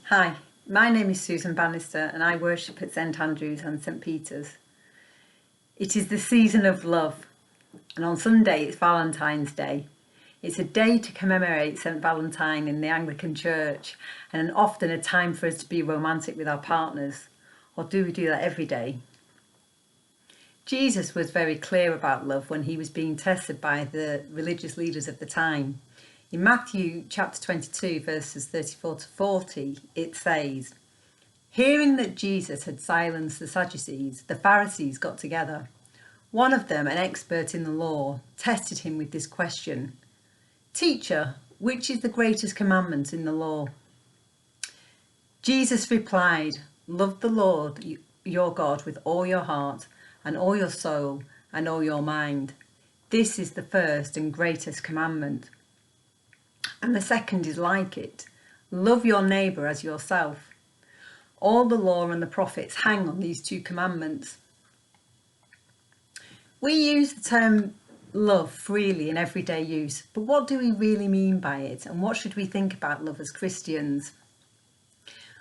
Hi, my name is Susan Banister and I worship at St Andrews and St Peter's. It is the season of love, and on Sunday it's Valentine's Day. It's a day to commemorate St Valentine in the Anglican Church, and often a time for us to be romantic with our partners. Or do we do that every day? Jesus was very clear about love when he was being tested by the religious leaders of the time. In Matthew chapter 22 verses 34 to 40 it says, "Hearing that Jesus had silenced the Sadducees, the Pharisees got together. One of them, an expert in the law, tested him with this question: 'Teacher, which is the greatest commandment in the law?' Jesus replied, 'Love the Lord your God with all your heart and all your soul and all your mind. This is the first and greatest commandment. And the second is like it: love your neighbour as yourself. All the law and the prophets hang on these two commandments.'" We use the term love freely in everyday use, but what do we really mean by it, and what should we think about love as Christians?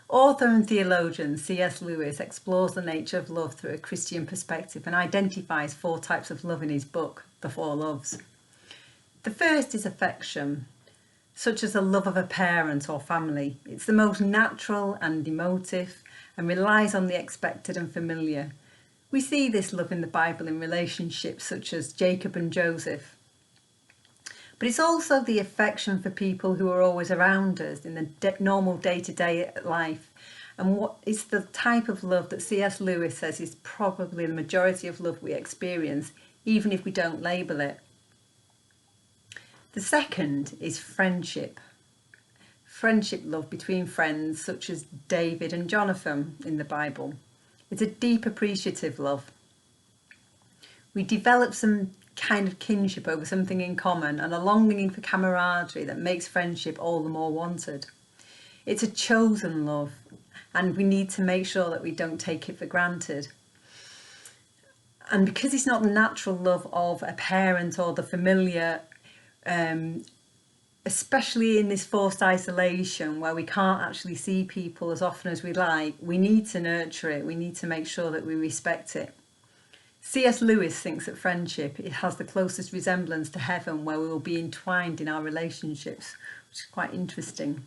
Author and theologian C.S. Lewis explores the nature of love through a Christian perspective and identifies 4 types of love in his book, The 4 Loves. The first is affection, such as the love of a parent or family. It's the most natural and emotive and relies on the expected and familiar. We see this love in the Bible in relationships such as Jacob and Joseph. But it's also the affection for people who are always around us in the normal day-to-day life. And it's the type of love that C.S. Lewis says is probably the majority of love we experience, even if we don't label it. The second is friendship. Friendship love between friends such as David and Jonathan in the Bible. It's a deep appreciative love. We develop some kind of kinship over something in common and a longing for camaraderie that makes friendship all the more wanted. It's a chosen love, and we need to make sure that we don't take it for granted. And because it's not the natural love of a parent or the familiar, especially in this forced isolation where we can't actually see people as often as we like, we need to nurture it. We need to make sure that we respect it. C.S. Lewis thinks that friendship, it has the closest resemblance to heaven, where we will be entwined in our relationships, which is quite interesting.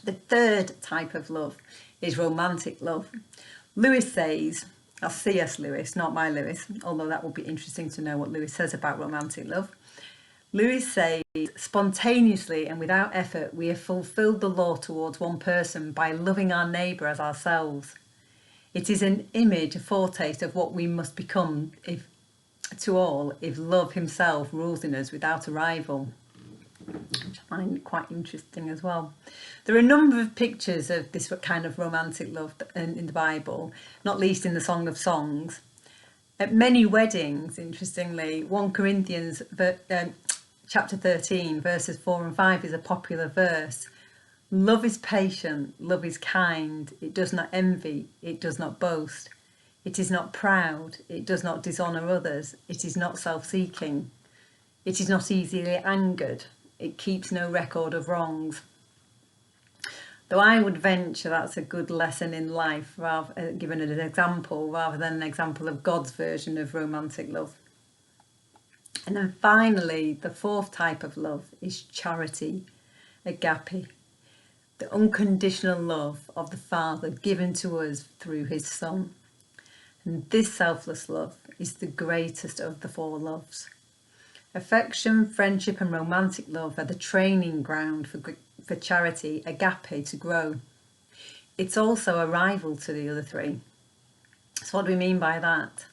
The third type of love is romantic love. Lewis says, that's C.S. Lewis, not my Lewis, although that would be interesting to know what Lewis says about romantic love. Lewis says, "Spontaneously and without effort, we have fulfilled the law towards one person by loving our neighbour as ourselves. It is an image, a foretaste of what we must become if love himself rules in us without a rival," which I find quite interesting as well. There are a number of pictures of this kind of romantic love in the Bible, not least in the Song of Songs. At many weddings, interestingly, 1 Corinthians chapter 13 verses 4 and 5 is a popular verse. "Love is patient, love is kind, it does not envy, it does not boast, it is not proud, it does not dishonour others, it is not self-seeking, it is not easily angered, it keeps no record of wrongs." Though I would venture that's a good lesson in life, given an example rather than an example of God's version of romantic love. And then finally, the 4th type of love is charity, agape, the unconditional love of the Father given to us through his Son. And this selfless love is the greatest of the 4 loves. Affection, friendship and romantic love are the training ground for charity, agape, to grow. It's also a rival to the other 3. So what do we mean by that?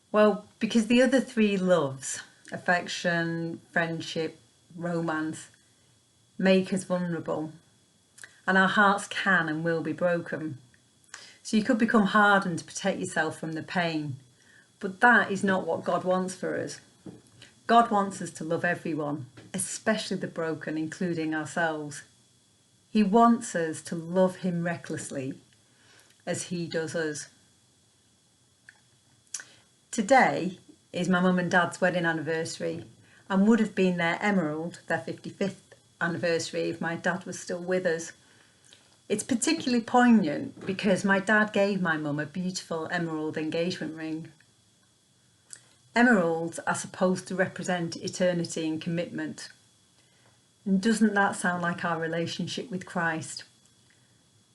Well, because the other 3 loves, affection, friendship, romance, make us vulnerable, and our hearts can and will be broken. So you could become hardened to protect yourself from the pain, but that is not what God wants for us. God wants us to love everyone, especially the broken, including ourselves. He wants us to love him recklessly as he does us. Today is my mum and dad's wedding anniversary, and would have been their emerald, their 55th anniversary, if my dad was still with us. It's particularly poignant because my dad gave my mum a beautiful emerald engagement ring. Emeralds are supposed to represent eternity and commitment. And doesn't that sound like our relationship with Christ?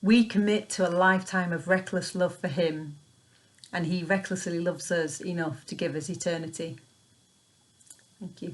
We commit to a lifetime of reckless love for him, and he recklessly loves us enough to give us eternity. Thank you.